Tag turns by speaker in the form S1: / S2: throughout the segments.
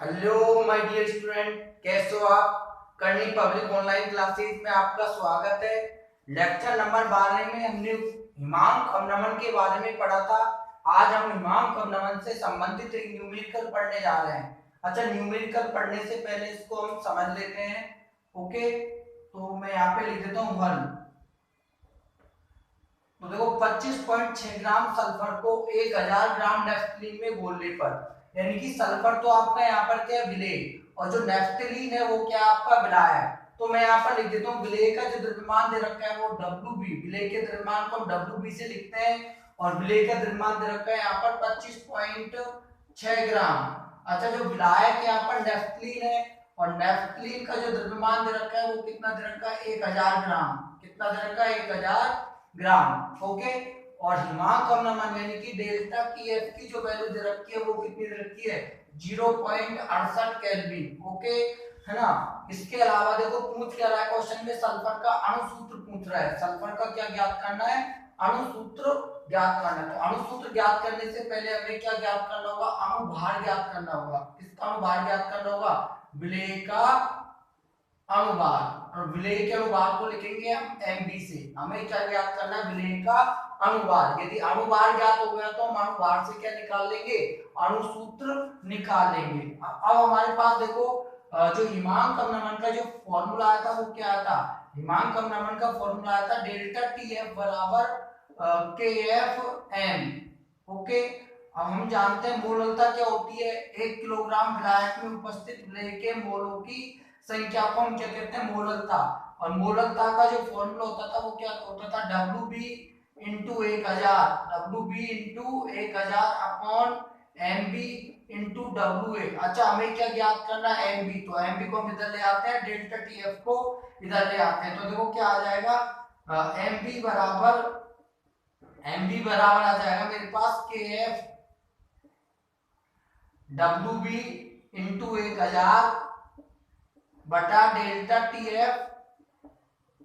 S1: Hello my dear student, कैसे हो आप। करनी पब्लिक ऑनलाइन क्लासेस में आपका स्वागत है। लेक्चर नंबर 12 में हमने हिमांक अवनमन के बारे में पढ़ा था। आज हम हिमांक अवनमन से संबंधित एक न्यूमेरिकल पढ़ने जा रहे हैं। अच्छा, न्यूमेरिकल पढ़ने से पहले इसको हम समझ लेते हैं। ओके, तो मैं यहाँ पे लिख देता हूँ 1। तो देखो 25.6 ग्राम सल्फर को 1000 ग्राम नेफ्थलीन में घोलने पर, यानी कि सल्फर तो आपका यहाँ पर क्या है, विलेय, और जो नेफ्थलीन है वो क्या आपका विलाय है। तो मैं यहाँ पर लिख देता हूँ विलेय का जो द्रव्यमान दे रखा है वो WB, विलेय के द्रव्यमान को हम WB से लिखते हैं, और विलेय का द्रव्यमान दे रखा है यहाँ पर 25.6 ग्राम। अच्छा, जो विलायक है यहाँ पर नेफ्थलीन है, और नेफ्थलीन का जो द्रव्यमान दे रखा है वो कितना दे रखा है, 1000 ग्राम। कितना दे रखा है, 1000 ग्राम। ओके, और हिमांक अवनमन यानी कि डेल्टा की एफ की जो वैल्यू दे रखी है वो कितनी दे रखी है, 0.68 केल्विन। ओके, है ना। इसके अलावा देखो पूछ क्या रहा है क्वेश्चन में, सल्फर का अणु सूत्र पूछ रहा है। सल्फर का क्या ज्ञात करना है, अणु सूत्र ज्ञात करना है। तो अणु सूत्र ज्ञात करने से पहले हमें क्या ज्ञात करना होगा, अणु भार ज्ञात करना होगा। किसका अणु भार ज्ञात करना होगा, विलेय का अनुभार, और विलेय के अनुभार को लिखेंगे हम एमबी से। हमें क्या ज्ञात करना है, विलेय का अनुभार। यदि अनुभार ज्ञात हो गया तो हम अनुभार से क्या निकाल लेंगे, अणुसूत्र निकाल लेंगे। अब हमारे पास देखो जो हिमांक अवनमन का जो फॉर्मूला आया था वो क्या आया था, हिमांक अवनमन का फॉर्मूला आया था डेल्टा टीएफ बराबर के एफ एम। ओके, अब हम जानते हैं मोललता क्या होती है, 1 किलोग्राम विलायक में उपस्थित विलेय के मोलों की संख्या को हम क्या कहते हैं, मोललता। और मोललता का जो फॉर्मूला होता था वो क्या होता था, WB into 1000, WB into 1000 upon MB into WA। अच्छा, हमें क्या ज्ञात करना है, MB। तो MB को हम इधर ले आते हैं, डेल्टा TF को इधर ले आते हैं। तो देखो क्या आ जाएगा, MB बराबर आ जाएगा मेरे पास KF WB इंटू 1000 बटा delta TF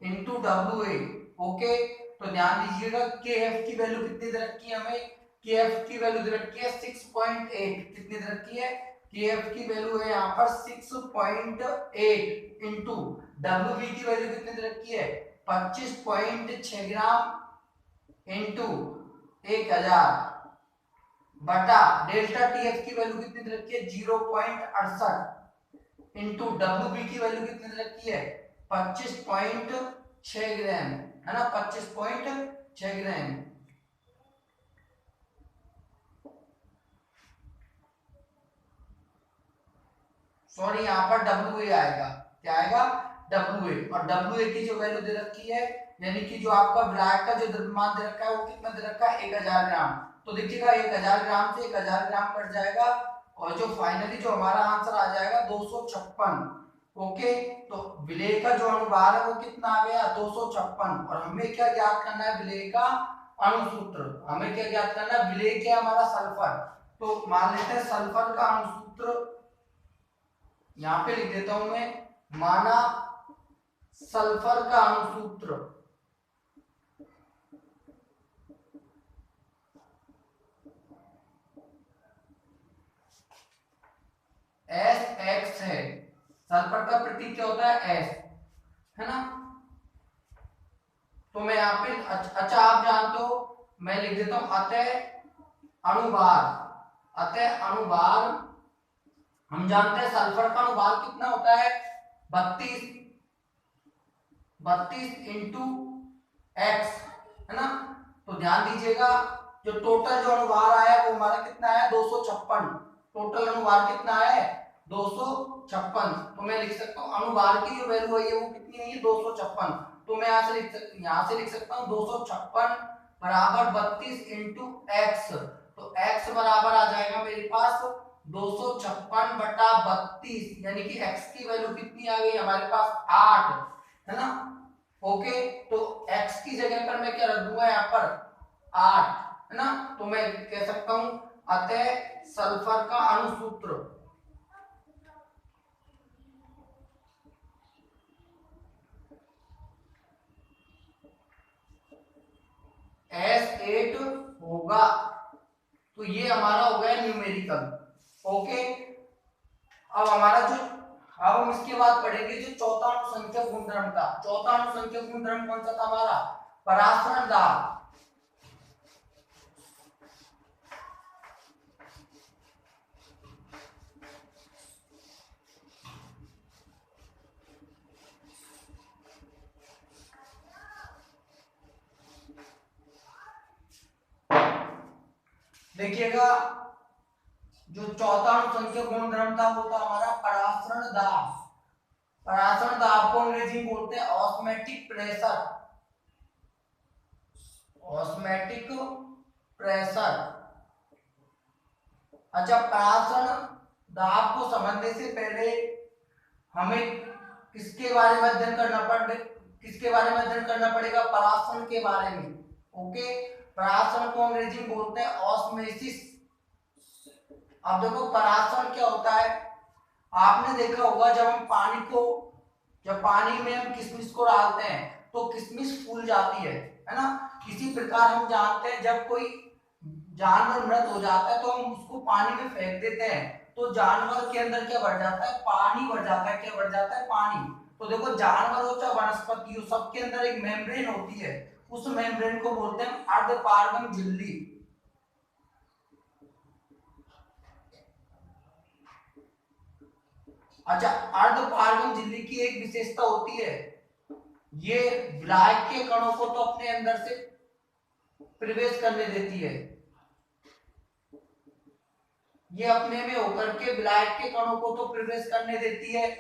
S1: into WA। Okay, तो ध्यान दीजिएगा KF की वैल्यू कितनी दे रखी है हमें, KF की वैल्यू दे रखी है 6.8। कितनी दे रखी है, KF की वैल्यू है यहाँ पर 6.8 इंटू WB की वैल्यू कितनी दे रखी है, 25.6 ग्राम इंटू 1000 बटा डेल्टा TF की वैल्यू कितनी दे रखी है, 0.68 इंटू WB की वैल्यू कितनी दे रखी है, 25.6 ग्राम, है ना, 25.6 ग्राम। सॉरी, यहाँ पर WA आएगा, क्या आएगा, WA। और WA की जो वैल्यू दे रखी है, यानी कि जो आपका विलायक का जो द्रव्यमान दे रखा है वो कितना दे रखा है, 1000 ग्राम। तो देखिएगा 1000 ग्राम से 1000 ग्राम कट जाएगा, और जो फाइनली जो हमारा आंसर आ जाएगा 256। ओके, तो विलेय का जो अनुभार है वो कितना आ गया, 256। और हमें क्या ज्ञात करना है, विलेय का अणुसूत्र। हमें क्या ज्ञात करना है, विलेय क्या हमारा सल्फर। तो मान लेते हैं सल्फर का अणुसूत्र, यहां पे लिख देता हूं मैं, माना सल्फर का अणुसूत्र SX है। सल्फर का प्रतीक क्या होता है, S, है ना। तो मैं यहाँ पे अच्छा आप जानते हो, मैं लिख देता हूं अतः अणुभार। हम जानते हैं सल्फर का अणुभार कितना होता है, 32 इंटू एक्स, है ना। तो ध्यान दीजिएगा, जो टोटल जो अनुभार आया वो हमारा कितना है, 256। टोटल अनुभार कितना है, 256। तो मैं लिख सकता हूँ अनुभार की जो वैल्यू है वो कितनी है, 256। तो मैं यहाँ से लिख सकता हूँ 256 बराबर 32 इंटू एक्स। तो एक्स बराबर आ जाएगा मेरे पास 256 बटा 32, यानी कि एक्स की वैल्यू कितनी आ गई हमारे पास, 8, है ना। ओके, तो x की जगह पर मैं क्या रख दूंगा, यहाँ पर 8, है ना। तो मैं कह सकता हूं अतः सल्फर का अणुसूत्र S8 होगा। तो ये हमारा हो गया न्यूमेरिकल। ओके, अब हमारा जो अब हम इसके बाद पढ़ेंगे जो चौथा अनुसंख्यक गुणधर्म था। चौथा अनुसंख्यक गुणधर्म कौन सा था हमारा? परासरण दाब। देखिएगा जो चौथा अनुसंख्यक गुणधर्म था वो था हमारा परासरण दाब। परासरण दाब को अंग्रेजी में बोलते हैं ऑस्मैटिक प्रेशर। ऑस्मैटिक प्रेशर। अच्छा, परासरण दाब को समझने से पहले हमें किसके बारे में अध्ययन करना पड़ेगा? परासरण के बारे में। ओके, परासरण को अंग्रेजी में बोलते हैं ऑस्मोसिस। अब देखो परासरण क्या होता है, आपने देखा होगा जब पानी में हम किशमिश को डालते हैं तो किशमिश फूल जाती है ना। इसी प्रकार हम जानते हैं जब कोई जानवर मृत हो जाता है तो हम उसको पानी में फेंक देते हैं तो जानवर के अंदर क्या बढ़ जाता है? पानी बढ़ जाता है। क्या बढ़ जाता है? पानी। तो देखो जानवर हो चाहे वनस्पति हो, सबके अंदर एक मेम्ब्रेन होती है, उस मेम्ब्रेन को बोलते हैं अर्धपारगम झिल्ली। अच्छा, अर्धपारगम झिल्ली की एक विशेषता होती है, ये विलायक के कणों को तो अपने अंदर से प्रवेश करने देती है। ये अपने में होकर के विलायक के कणों को तो प्रवेश करने देती है।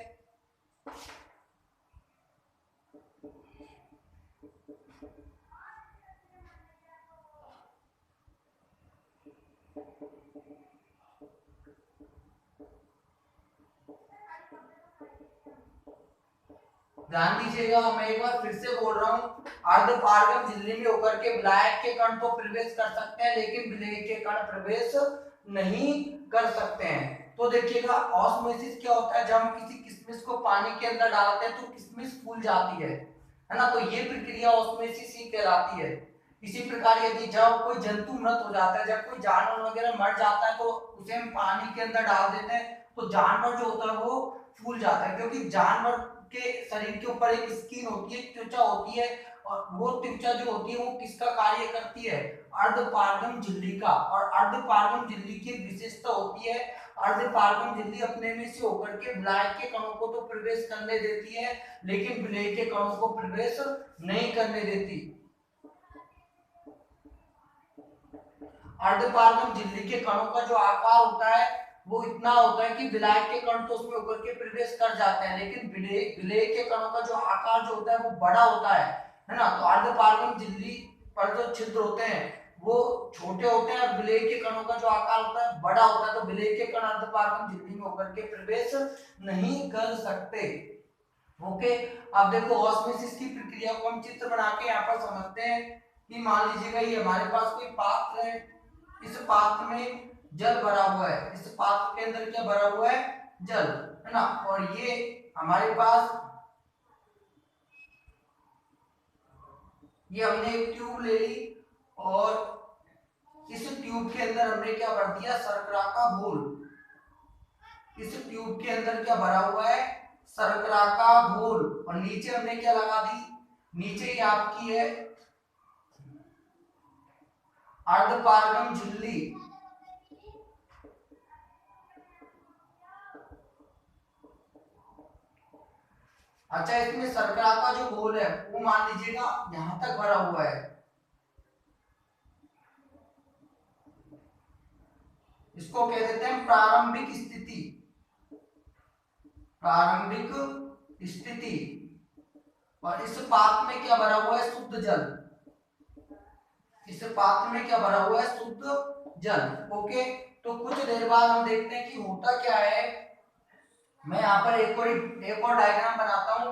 S1: ध्यान दीजिएगा, मैं एक बार फिर से बोल रहा हूँ, अर्धपारगम झिल्ली में होकर के विलायक के कण तो प्रवेश कर सकते हैं लेकिन विलेय के कण प्रवेश नहीं कर सकते हैं। तो देखिएगा ऑस्मोसिस क्या होता है, जब हम किसी किशमिश को पानी के अंदर डालते हैं तो किशमिश फूल जाती है ना। तो ये प्रक्रिया ऑस्मोसिस ही कहलाती है। इसी प्रकार यदि जब कोई जंतु मृत हो जाता है, जब कोई जानवर वगैरह मर जाता है तो उसे हम पानी के अंदर डाल देते हैं तो जानवर जो होता है वो फूल जाता है, क्योंकि जानवर के शरीर के ऊपर एक स्किन होती है, त्वचा होती है, और वो त्वचा जो होती है वो किसका कार्य करती है? अर्धपारगम झिल्ली का। और अर्धपारगम झिल्ली की विशेषता होती है, अर्धपारगम झिल्ली अपने में से होकर के विलायक के कणों को तो प्रवेश करने देती है लेकिन विलेय के कणों को प्रवेश नहीं करने देती। अर्धपारगम झिल्ली के कणों का जो आकार होता है वो इतना होता है कि विलायक के कण तो उसमें होकर के प्रवेश कर जाते हैं लेकिन विलेय के कणों का जो आकार जो होता है वो बड़ा होता है ना। तो अर्धपारगम झिल्ली पर जो छिद्र होते हैं वो छोटे होते हैं और विलेय के कणों का जो आकार होता है बड़ा होता है। तो विलेय के कण अर्धपारगम झिल्ली में होकर के प्रवेश नहीं कर सकते। ओके, अब देखो ऑस्मोसिस की प्रक्रिया को हम चित्र बना के यहाँ पर समझते हैं कि मान लीजिएगा ये हमारे पास कोई पात्र है, इस पात्र में जल भरा हुआ है, इस पात्र के अंदर क्या भरा हुआ है? जल, है ना। और ये हमारे पास ये हमने एक ट्यूब ले ली और इस ट्यूब के अंदर हमने क्या भर दिया? शर्करा का घोल। इस ट्यूब के अंदर क्या भरा हुआ है? शर्करा का घोल। और नीचे हमने क्या लगा दी? नीचे ही आपकी है अर्धपारगम झिल्ली। अच्छा, इसमें शर्करा का जो घोल है वो मान लीजिएगा यहां तक भरा हुआ है, इसको कह देते हैं प्रारंभिक स्थिति। प्रारंभिक स्थिति। और इस पात्र में क्या भरा हुआ है? शुद्ध जल। इस पात्र में क्या भरा हुआ है? शुद्ध जल। ओके, तो कुछ देर बाद हम देखते हैं कि होता क्या है। मैं यहाँ पर एक और डायग्राम बनाता हूं।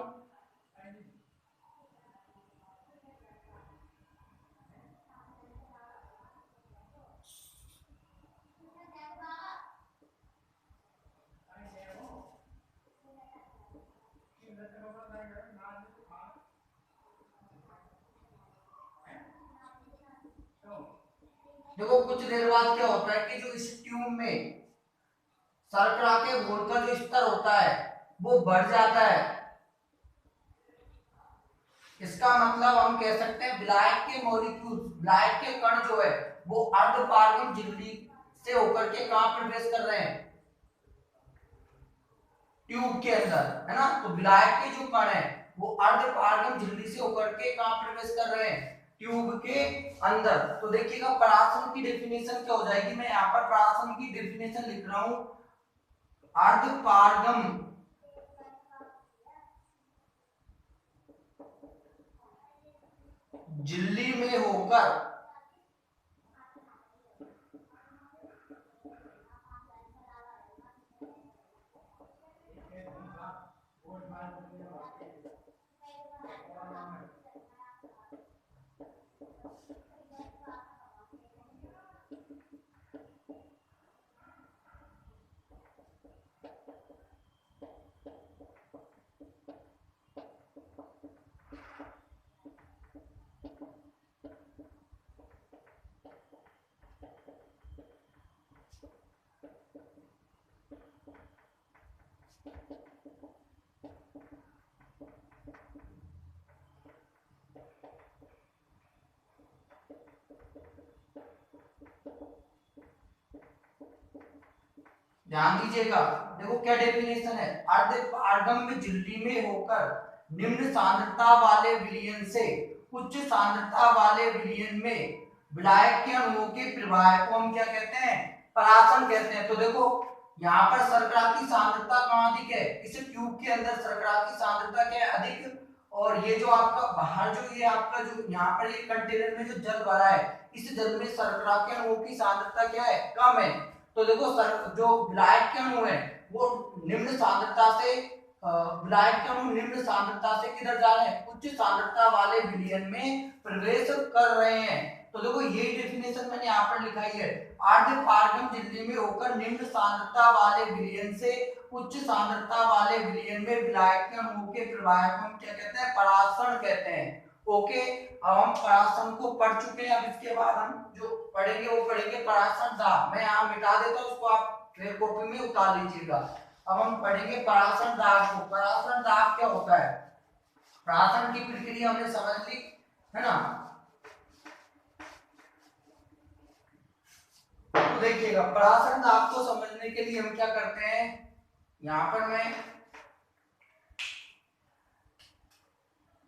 S1: देखो कुछ देर बाद क्या होता है कि जो इस ट्यूब में शर्करा के घोल का जो स्तर होता है वो बढ़ जाता है। इसका मतलब हम कह सकते हैं विलायक के मॉलिक्यूल, विलायक के कण जो है वो अर्धपारगम झिल्ली से होकर के कहां प्रवेश कर रहे हैं, ट्यूब के अंदर, है ना। तो विलायक के जो कण है वो अर्धपारगम झिल्ली से होकर के कहां प्रवेश कर रहे हैं, ट्यूब के अंदर। तो देखिएगा परासन की डेफिनेशन क्या हो जाएगी, मैं यहाँ पर परासन की डेफिनेशन लिख रहा हूं, अर्धपारगम झिल्ली में होकर ध्यान दीजिएगा, देखो क्या डेफिनेशन है, अर्धपारगम झिल्ली में होकर निम्न सांद्रता वाले विलयन से उच्च सांद्रता वाले विलयन में विलायक के अणुओं के प्रवाह को हम क्या कहते हैं, परासन कहते हैं। तो देखो यहाँ पर शर्करा की सांद्रता कहाँ अधिक है, इस ट्यूब के अंदर शर्करा की सांद्रता क्या है, अधिक। और ये जो आपका बाहर जो ये आपका जो यहाँ पर ये कंटेनर में जो जल भरा है, इस जल में शर्करा के अणुओं की सांद्रता क्या है, कम है। तो देखो सर जो विलायक के अणु है वो निम्न सांद्रता से विलायक के अणु निम्न सांद्रता से किधर जा रहे हैं, उच्च सांद्रता वाले विलयन में प्रवेश कर रहे हैं। तो देखो ये डेफिनेशन मैंने यहाँ पर लिखाई है, अर्धपारगम झिल्ली में होकर निम्न सांद्रता वाले विलयन से उच्च सांद्रता वाले विलयन में विलायक के अणुओं के प्रवाह को हम क्या कहते हैं, परासरण कहते हैं। ओके, अब हम परासरण को पढ़ चुके हैं। अब इसके बाद हम जो पढ़ेंगे वो पढ़ेंगे परासरण दाब। मैं यहाँ मिटा देता हूँ, उसको आप फिर कॉपी में उतार लीजिएगा। अब हम पढ़ेंगे परासरण दाब को। परासरण दाब क्या होता है, परासरण की प्रक्रिया हमने समझ ली, है ना। तो देखिएगा परासरण दाब को समझने के लिए हम क्या करते हैं, यहाँ पर मैं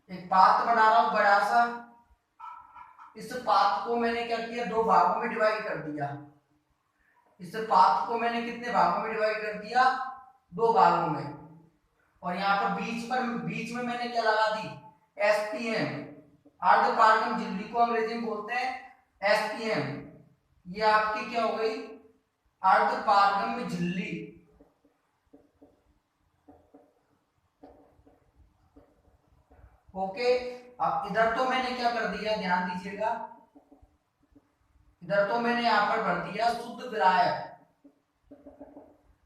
S1: एक पात्र बना रहा हूं बड़ा सा। इस पात्र को मैंने क्या किया, दो भागों में डिवाइड कर दिया। इस पात्र को मैंने कितने भागों में डिवाइड कर दिया, दो भागों में। और यहाँ पर बीच में मैंने क्या लगा दी, एसपीएम, अर्धपारगम झिल्ली को अंग्रेजी में बोलते हैं एसपीएम। ये आपकी क्या हो गई, अर्धपारगम झिल्ली। ओके, अब इधर तो मैंने क्या कर दिया, ध्यान दीजिएगा, इधर तो मैंने यहां पर भर दिया शुद्ध विलायक।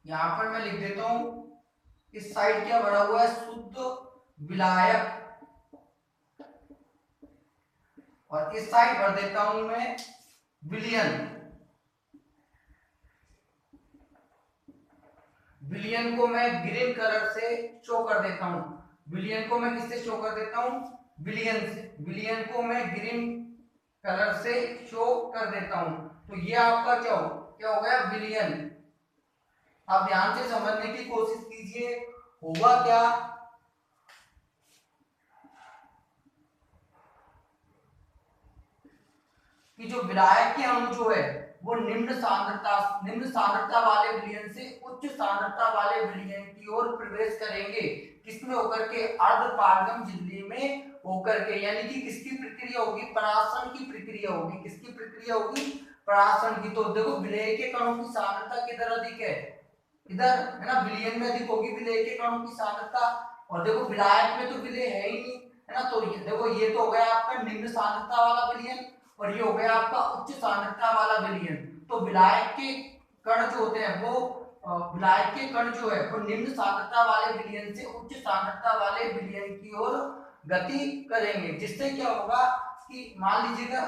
S1: यहां पर मैं लिख देता हूं, इस साइड क्या भरा हुआ है, शुद्ध विलायक। और इस साइड भर देता हूं मैं विलयन। विलयन को मैं ग्रीन कलर से शो कर देता हूं। विलयन को मैं किससे शो कर देता हूं, विलयन से। विलयन को मैं ग्रीन कलर से शो कर देता हूं। तो ये आपका क्या हो गया, विलयन। अब ध्यान से समझने की कोशिश कीजिए, होगा क्या, कि जो विलायक के अणु जो है वो निम्न सांद्रता वाले विलयन से उच्च सांद्रता वाले विलयन की ओर प्रवेश करेंगे। किसमें होकर के, अर्धपारगम झिल्ली में होकर के। यानी कि किसकी प्रक्रिया होगी, परासरण की प्रक्रिया होगी। किसकी प्रक्रिया होगी, परासरण की। तो देखो विलेय के कणों की सांद्रता किधर अधिक है, इधर, है ना, विलयन में अधिक होगी विलेय के कणों की सांद्रता। और देखो विलायक में तो विलेय है ही नहीं, है ना। तो देखो ये तो हो गया आपका निम्न सांद्रता वाला विलयन, और ये हो गया आपका उच्च सांद्रता वाला विलयन। तो विलायक के कण जो होते हैं वो विलायक के कण जो है वो निम्न सांद्रता वाले विलयन से उच्च सांद्रता वाले विलयन की ओर गति करेंगे। जिससे क्या होगा कि मान लीजिएगा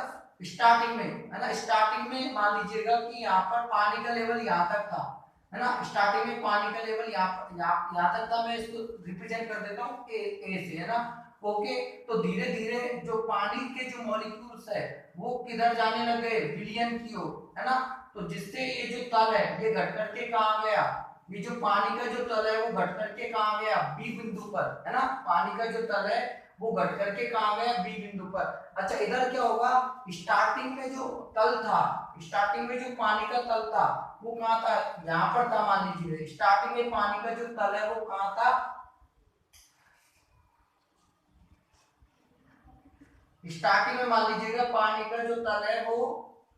S1: स्टार्टिंग में, है ना, स्टार्टिंग में मान लीजिएगा कि यहाँ पर पानी का लेवल यहाँ तक था, है ना। स्टार्टिंग में पानी का लेवल यहाँ तक था, मैं इसको रिप्रेजेंट कर देता हूँ ए से, है ना। ओके, तो धीरे धीरे जो पानी के जो मॉलिक्यूल्स है वो किधर जाने लगे, विलयन की ओर, है ना। तो जिससे ये जो तल है ये घट करके कहाँ गया, ये जो पानी का जो तल है वो घट करके कहाँ गया, बी बिंदु पर, है ना। पानी का जो तल है वो घट करके कहाँ गया, बी बिंदु पर। अच्छा, इधर क्या होगा, स्टार्टिंग में जो तल था, स्टार्टिंग में जो पानी का तल था वो कहाँ था, यहाँ पर था। मान लीजिए स्टार्टिंग में पानी का जो तल है वो कहाँ था, स्टार्टिंग में मान लीजिएगा पानी का जो तल है वो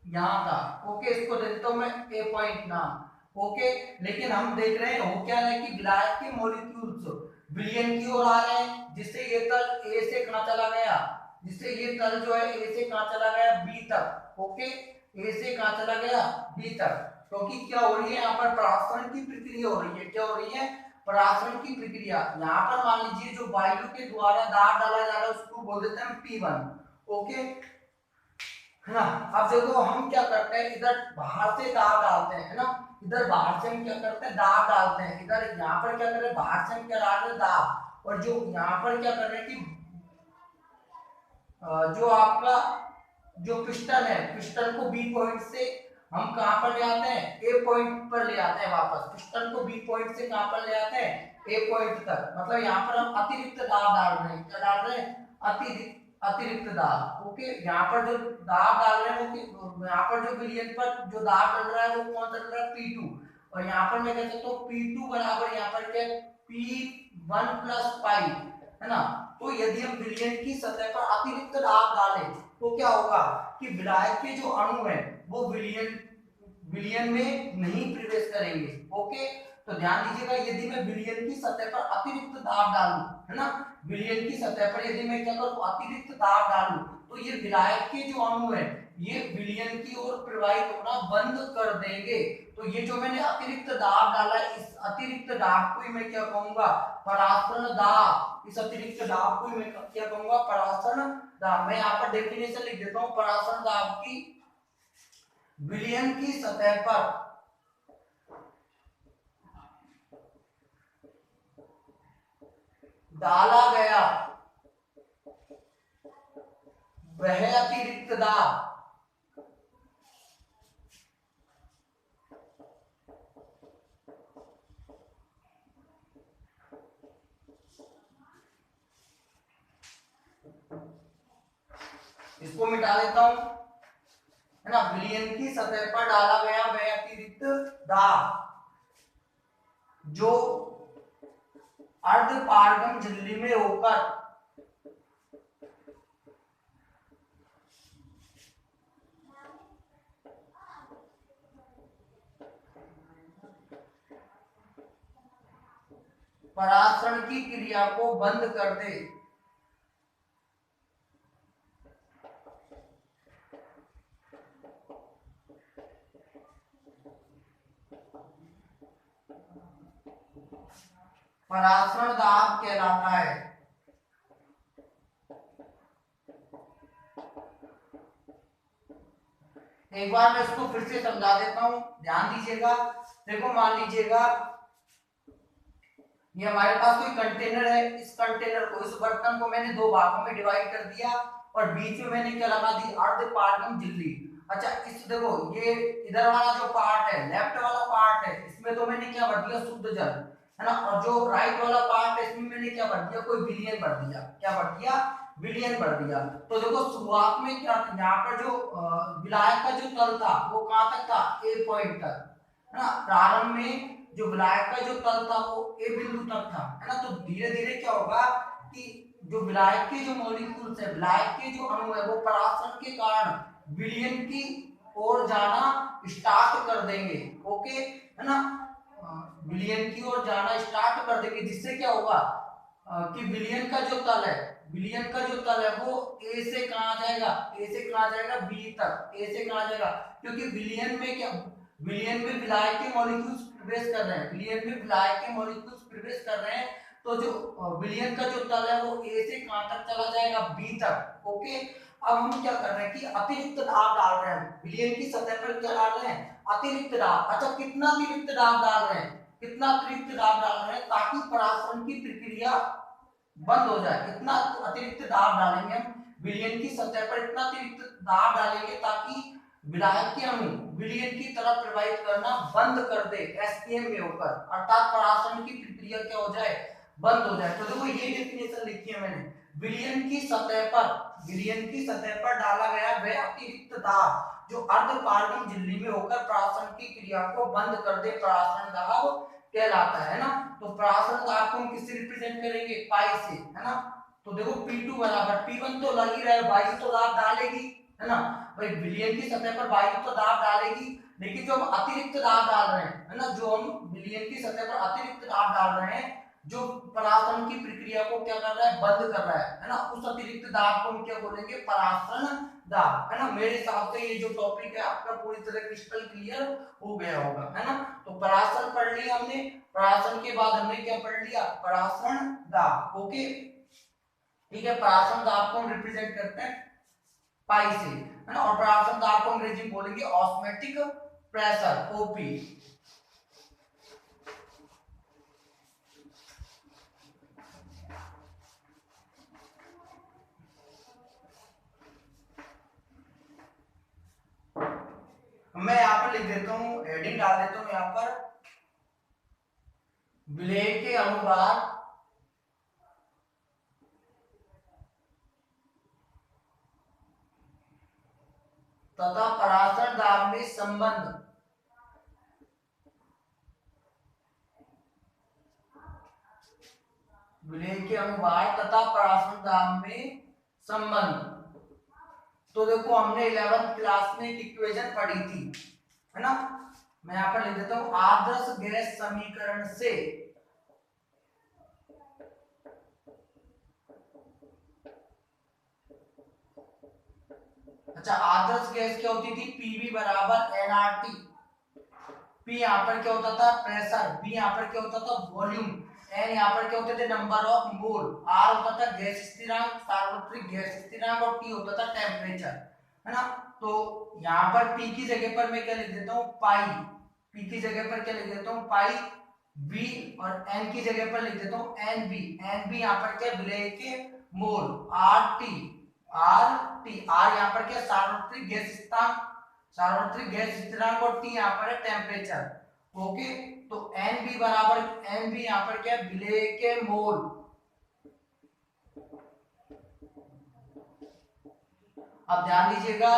S1: यहाँ था। ओके, इसको दे देता हूँ मैं ए पॉइंट नाम। ओके, लेकिन हम देख रहे हैं हो क्या है कि विलायक के मॉलिक्यूल्स विलयन की ओर आ रहे हैं, जिससे ये तल ए से कहाँ चला गया, जिससे ये तल जो है ए से कहाँ चला गया, बी तक। ओके, ए से कहाँ चला गया, बी तक। क्योंकि क्या हो रही है यहाँ पर, परासरण की प्रक्रिया हो रही है। क्या हो रही है, परासरण की प्रक्रिया। यहाँ पर मान लीजिए जो वायु के द्वारा दाब डाला जा रहा है उसको बोल देते हैं P1। ओके, है ना। अब देखो हम क्या करते हैं, इधर बाहर से दाब डालते हैं, है ना। इधर बाहर से हम क्या करते हैं, दाब डालते हैं। इधर यहाँ पर क्या कर रहे हैं, बाहर से हम क्या डाल रहे हैं, दाब। और जो यहाँ पर क्या कर रहे हैं कि जो आपका जो पिस्टन है, पिस्टन को बी पॉइंट से हम कहां पर ले आते हैं, ए पॉइंट पर ले आते हैं वापस। पिस्टन को बी पॉइंट से कहां पर ले आते हैं, ए पॉइंट तक। मतलब यहाँ पर हम अतिरिक्त दाब डाल रहे हैं। क्या डाल रहे हैं, अतिरिक्त दाब। ओके, यहाँ पर जो दाब डाल रहे हैं वो, यहाँ पर जो विलयन पर जो दाब डल रहा है वो कौन सा डल रहा है, P2। और यहाँ पर मैं कह सकता हूँ P2 बराबर यहाँ पर क्या, P1 प्लस पाई, है ना। तो यदि हम विलयन की सतह पर अतिरिक्त दाब डालें तो क्या होगा कि विलायक के जो अणु है वो विलयन में नहीं प्रवेश करेंगे। ओके, तो ध्यान दीजिएगा, यदि मैं विलयन की सतह पर अतिरिक्त दाब डालूं, है ना, विलयन की सतह पर यदि मैं क्या करूं, अतिरिक्त दाब डालूं, तो ये विलायक के जो अणु है ये विलयन की ओर प्रवाहित होना बंद कर देंगे। तो ये जो मैंने अतिरिक्त दाब डाला है, इस अतिरिक्त दाब को ही मैं क्या कहूंगा, परासरण दाब। इस अतिरिक्त दाब को ही मैं क्या कहूंगा, परासरण दाब। मैं यहाँ पर डेफिनेशन लिख देता हूँ परासरण दाब की, विलयन की सतह पर डाला गया वह अतिरिक्त दाब इसको मिटा देता हूं, है ना। विलयन की सतह पर डाला गया वह अतिरिक्त दाब जो अर्ध पारगम झिल्ली में होकर परासरण की क्रिया को बंद कर दे। परासरण दाब कहलाता है। एक बार मैं इसको फिर से समझा देता हूं, ध्यान दीजिएगा। देखो मान लीजिएगा ये हमारे पास कोई कंटेनर है, इस कंटेनर को, इस बर्तन को मैंने दो भागों में डिवाइड कर दिया और बीच में मैंने क्या लगा दी, अर्ध पारगम झिल्ली। अच्छा, इस देखो ये इधर वाला जो पार्ट है, लेफ्ट वाला पार्ट है, इसमें तो मैंने क्या भर दिया, शुद्ध जल, है ना। और जो राइट वाला पार्ट है इसमें मैंने क्या भर दिया, कोई विलयन भर दिया। क्या भर दिया, विलयन भर दिया। तो देखो शुरुआत में क्या, यहाँ पर जो विलायक का जो तल था वो कहां तक था, ए पॉइंट तक, है ना। प्रारंभ में जो विलायक का जो तल था वो ए बिंदु तक था, है ना। तो धीरे धीरे क्या होगा कि जो विलायक के जो मॉलिक्यूल्स है, विलायक के जो अणु है वो परासरण के कारण विलयन की ओर जाना स्टार्ट कर देंगे। ओके, है ना, विलयन की ओर जाना स्टार्ट कर देंगे, जिससे क्या होगा कि विलयन का जो तल है, विलयन का जो तल है वो ए से कहां जाएगा, ए से कहां जाएगा, बी तक। ए से कहां जाएगा, क्योंकि विलयन में क्या, विलयन में विलायक के मॉलिक्यूल्स प्रवेश कर रहे हैं, विलयन में विलायक के मॉलिक्यूल्स प्रवेश कर रहे हैं। तो जो विलयन का जो तल है वो ए से कहां तक चला जाएगा, बी तक। ओके, अब हम क्या कर रहे हैं कि अतिरिक्त दाब डाल रहे हैं, विलयन की सतह पर क्या डाल रहे हैं, अतिरिक्त दाब। अच्छा, कितना अतिरिक्त दाब डाल रहे हैं, कितना अतिरिक्त दाब डाल रहे हैं ताकि परासरण की प्रक्रिया बंद हो जाए। इतना अतिरिक्त दाब डालेंगे हम विलयन की सतह पर, इतना अतिरिक्त दाब डालेंगे ताकि विलायक के अणु विलयन की तरफ प्रवाहित करना बंद कर दे एसपीएम में होकर, अर्थात परासरण की प्रक्रिया क्या हो जाए, बंद हो जाए। तो देखो ये डेफिनेशन लिखी है मैंने, विलयन की सतह पर, विलयन की सतह पर डाला गया वह अतिरिक्त दाब जो अर्ध पारगम झिल्ली में होकर परासरण की क्रिया को बंद कर दे, परासरण दाब कहलाता है ना। तो परासरण दाब को हम किससे रिप्रेजेंट करेंगे, पाई से, है ना। तो देखो P2 बराबर P1 तो लग ही रहा है, वायु तो दाब डालेगी, है ना भाई, विलयन की सतह पर वायु तो दाब डालेगी, लेकिन जो हम अतिरिक्त दाब डाल रहे हैं, है ना, जो हम विलयन की सतह पर अतिरिक्त दाब डाल रहे हैं जो परासरण की प्रक्रिया को क्या कर रहा है, बंद कर रहा है ना, उस अतिरिक्त दाब को हम क्या बोलेंगे, परासरण दाब, है ना। मेरे हिसाब से ये जो टॉपिक है आपका पूरी तरह क्रिस्टल क्लियर हो गया होगा, है ना। तो परासरण पढ़ लिया हमने, परासरण के बाद हमने क्या पढ़ लिया, परासरण दाब। ओके, ठीक है। परासरण दाब को हम रिप्रेजेंट करते हैं पाई से, है ना, और परासरण दाब को अंग्रेजी में बोलेंगे ऑस्मोटिक प्रेशर, ओपी। मैं यहाँ पर लिख देता हूँ, हेडिंग डाल देता हूँ यहाँ पर, विलेय के अनुभार तथा परासरण दाब में संबंध। विलेय के अनुभार तथा परासरण दाब में संबंध। तो देखो हमने 11th क्लास में एक इक्वेशन पढ़ी थी, है ना। मैं यहाँ पर लिख देता हूँ, आदर्श गैस समीकरण से अच्छा, आदर्श गैस क्या होती थी, पीवी बराबर एनआरटी। पी यहाँ पर क्या होता था, प्रेशर, बी यहाँ पर क्या होता था, वॉल्यूम, एन यहाँ पर क्या होते थे, नंबर ऑफ मोल, आर होता था गैस स्थिरांक, सार्वत्रिक गैस स्थिरांक, और टी होता था टेम्परेचर, है ना। तो यहाँ पर पी की जगह पर मैं क्या लिख देता हूँ, पाई, पी की जगह पर क्या लिख देता हूँ, पाई बी, और एन की जगह पर लिख देता हूँ एन बी। एन बी यहाँ पर क्या, विलेय के मोल, R T, R T, R यहाँ पर क्या, सार्वत्रिक गैस स्थिरांक, सार्वत्रिक गैस स्थिरांक, और टी यहाँ पर है टेम्परेचर। ओके, तो एन बी बराबर, एन बी यहाँ पर क्या, विलेय के मोल। अब ध्यान दीजिएगा,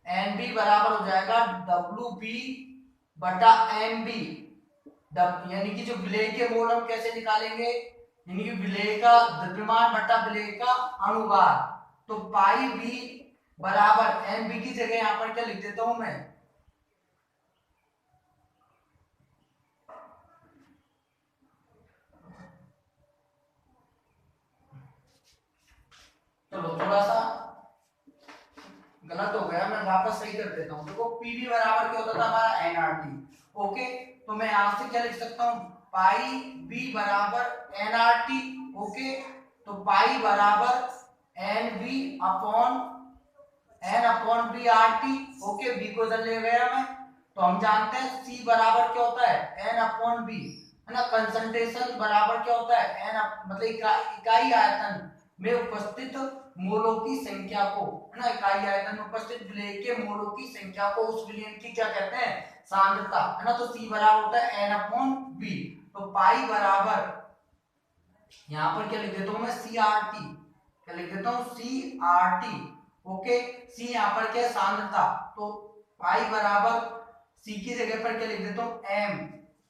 S1: एन बी बराबर हो जाएगा डब्ल्यू बी बटा एम बी, यानी कि जो विलेय के मोल हम कैसे निकालेंगे, यानी कि विलेय का द्रव्यमान बटा विलेय का अनुभार। तो पाई बी बराबर एन बी की जगह यहां पर क्या लिख देता हूं मैं, चलो थोड़ा सा गलत हो गया, मैं वापस सही कर देता हूं। देखो पीवी बराबर क्या होता था हमारा एनआरटी। ओके, तो मैं यहां से क्या लिख सकता हूं, पाई बी बराबर एनआरटी। ओके, तो पाई बराबर N B upon N upon B R T. Okay, B को इधर ले गया मैं, तो हम जानते हैं सी बराबर क्या होता है, एन अपॉन बी, है ना। कंसंट्रेशन बराबर क्या होता है, एन मतलब इकाई आयतन में उपस्थित मोलों की संख्या को, है ना, इकाई आयतन में उपस्थित विलेय के मोलों की संख्या को, उस विलयन की क्या कहते हैं, सांद्रता, है ना। तो सी बराबर होता है एन अपॉन बी। तो पाई बराबर यहां पर क्या लिख देता हूं मैं, सी आर टी, क्या लिख देता हूं, सी आर टी। ओके, सी यहां पर क्या है, सांद्रता, तो पाई बराबर सी की जगह पर क्या लिख देता हूं, एम,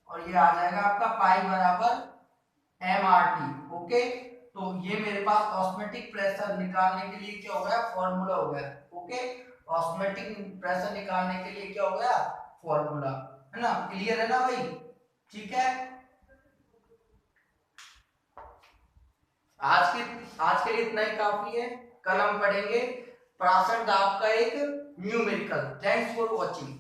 S1: और ये आ जाएगा आपका पाई बराबर एम आर टी। ओके, तो ये मेरे पास ऑस्मोटिक प्रेशर निकालने के लिए क्या हो गया, फॉर्मूला हो गया। ओके, ऑस्मोटिक प्रेशर निकालने के लिए क्या हो गया, फॉर्मूला, है ना। क्लियर है ना भाई, ठीक है। आज के लिए इतना ही काफी है, कल हम पढ़ेंगे परासरण दाब का एक न्यूमेरिकल। Thanks for watching.